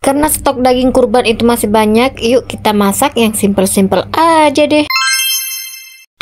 Karena stok daging kurban itu masih banyak, yuk kita masak yang simple-simple aja deh.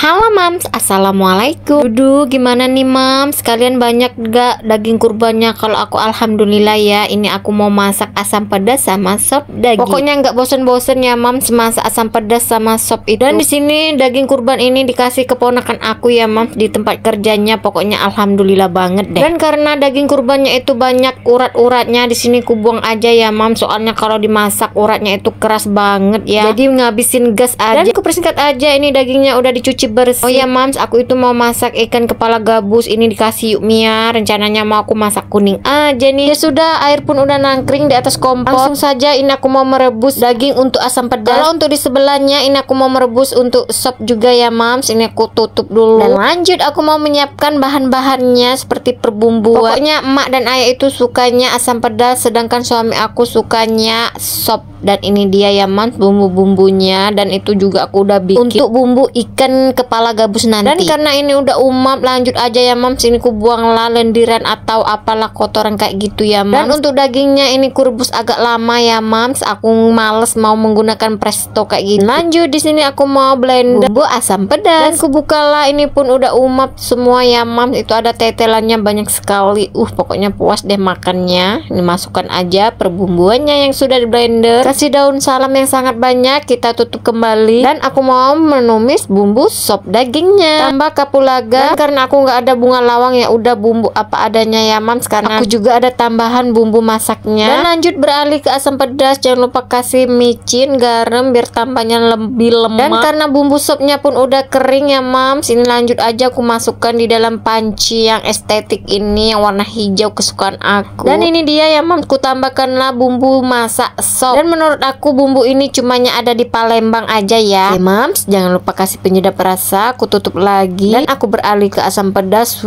Halo Mams, assalamualaikum. Dudu, gimana nih Mams? Kalian banyak gak daging kurbannya? Kalau aku alhamdulillah ya. Ini aku mau masak asam pedas sama sop daging. Pokoknya nggak bosen-bosen ya Mams masak asam pedas sama sop itu. Dan di sini daging kurban ini dikasih keponakan aku ya Mams di tempat kerjanya. Pokoknya alhamdulillah banget deh. Dan karena daging kurbannya itu banyak urat-uratnya, di sini ku buang aja ya Mams. Soalnya kalau dimasak uratnya itu keras banget ya. Jadi ngabisin gas aja. Dan aku persingkat aja, ini dagingnya udah dicuci bersih. Oh ya Mams, aku itu mau masak ikan kepala gabus. Ini dikasih Yukmia. Rencananya mau aku masak kuning aja nih. Ya sudah, air pun udah nangkring di atas kompor. Langsung saja ini aku mau merebus daging untuk asam pedas. Kalau untuk di sebelahnya ini aku mau merebus untuk sop juga ya Mams. Ini aku tutup dulu. Dan lanjut aku mau menyiapkan bahan-bahannya seperti perbumbuan. Pokoknya emak dan ayah itu sukanya asam pedas, sedangkan suami aku sukanya sop. Dan ini dia ya Mams bumbu-bumbunya. Dan itu juga aku udah bikin untuk bumbu ikan kepala gabus nanti. Dan karena ini udah umap, lanjut aja ya Mams. Ini ku buanglah lendiran atau apalah kotoran kayak gitu ya Mams. Dan untuk dagingnya ini ku rebus agak lama ya Mams. Aku males mau menggunakan presto kayak gitu. Lanjut di sini aku mau blender bumbu asam pedas. Dan ku bukalah, ini pun udah umap semua ya Mams. Itu ada tetelannya banyak sekali. Pokoknya puas deh makannya. Ini masukkan aja perbumbuannya yang sudah di blender. Kasih daun salam yang sangat banyak, kita tutup kembali. Dan aku mau menumis bumbu sop dagingnya, tambah kapulaga. Dan karena aku nggak ada bunga lawang, ya udah bumbu apa adanya ya Mams. Karena aku juga ada tambahan bumbu masaknya. Dan lanjut beralih ke asam pedas. Jangan lupa kasih micin, garam biar tambahnya lebih lemak. Dan karena bumbu sopnya pun udah kering ya Mams, ini lanjut aja aku masukkan di dalam panci yang estetik ini, yang warna hijau kesukaan aku. Dan ini dia ya Mams, ku tambahkanlah bumbu masak sop. Dan menurut aku bumbu ini cumanya ada di Palembang aja ya. Oke Mams, jangan lupa kasih penyedap rasa. Aku tutup lagi. Dan aku beralih ke asam pedas.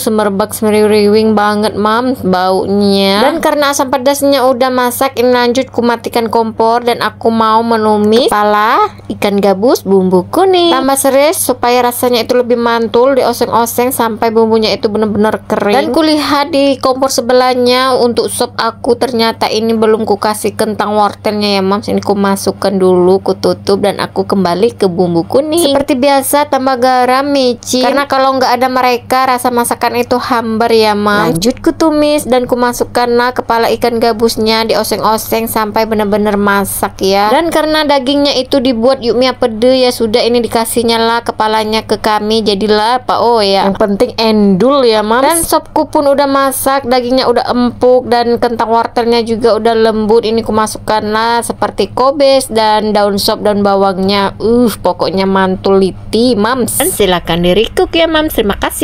Semerbak semeriwing banget Mams baunya. Dan karena asam pedasnya udah masak, ini lanjut ku matikan kompor. Dan aku mau menumis kepala ikan gabus bumbu kuning, tambah serai supaya rasanya itu lebih mantul. Dioseng-oseng sampai bumbunya itu bener-bener kering. Dan kulihat di kompor sebelahnya untuk sop aku, ternyata ini belum ku kasih kentang wortelnya ya Mams. Ini ku masukkan dulu, ku tutup, dan aku kembali ke bumbu kuning. Seperti biasa tambah garam, micin. Karena kalau nggak ada mereka rasa masakan itu hambar ya Mams. Lanjut ku tumis dan ku masukkanlah kepala ikan gabusnya, dioseng-oseng sampai benar-benar masak ya. Dan karena dagingnya itu dibuat Yukmia pede, ya sudah ini dikasihnya lah kepalanya ke kami. Jadilah apa ya, yang penting endul ya Mams. Dan sopku pun udah masak, dagingnya udah empuk dan kentang wortelnya juga udah lembut. Ini ku masukkanlah seperti kobes dan daun sop dan bawangnya. Pokoknya mantul liti Mams. Dan silakan di recook ya Mams. Terima kasih.